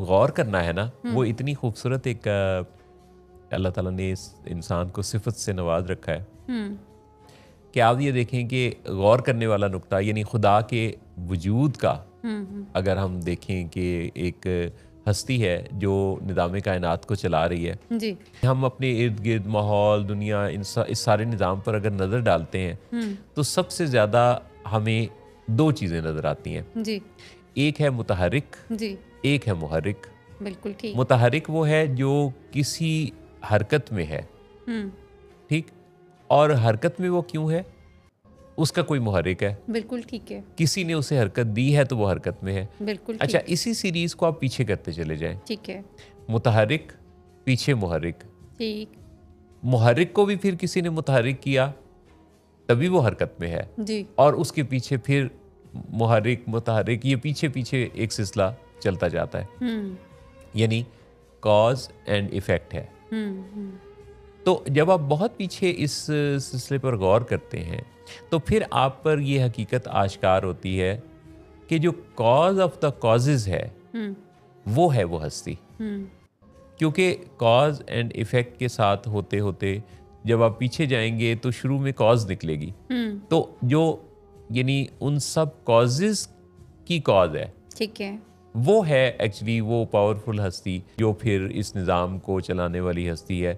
गौर करना है ना, वो इतनी खूबसूरत एक अल्लाह ताला ने इस इंसान को सिफत से नवाज रखा है कि आप ये देखें कि गौर करने वाला नुक्ता यानी खुदा के वजूद का अगर हम देखें कि एक हस्ती है जो निज़ाम कायनात को चला रही है जी। हम अपने इर्द गिर्द माहौल दुनिया इस सारे निज़ाम पर अगर नज़र डालते हैं तो सबसे ज़्यादा हमें दो चीज़ें नज़र आती हैं। जी। एक है मुतहरिक, जी। एक है मुहर्रिक। बिल्कुल ठीक। मुतहरिक वो है जो किसी हरकत में है, ठीक, और हरकत में वो क्यों है, उसका कोई मुहर्रिक है, बिल्कुल ठीक है। किसी ने उसे हरकत दी है तो वो हरकत में है। बिल्कुल अच्छा, ठीक। इसी सीरीज को आप पीछे करते चले जाएं, ठीक है। मुतहरिक पीछे मुहर्रिक, ठीक। मुहर्रिक को भी फिर किसी ने मुतहरिक किया तभी वो हरकत में है, जी। और उसके पीछे फिर मुहर्रिक मुतहरिक, ये पीछे पीछे एक सिलसिला चलता जाता है, यानी कॉज एंड इफेक्ट है। तो जब आप बहुत पीछे इस सिलसिले पर गौर करते हैं तो फिर आप पर यह हकीकत आश्कार होती है कि जो कॉज ऑफ द कॉजेज है वो है वो हस्ती। क्योंकि कॉज एंड इफेक्ट के साथ होते होते जब आप पीछे जाएंगे तो शुरू में कॉज निकलेगी, तो जो यानी उन सब कॉजेज की कॉज है, ठीक है, वो है एक्चुअली वो पावरफुल हस्ती जो फिर इस निज़ाम को चलाने वाली हस्ती है।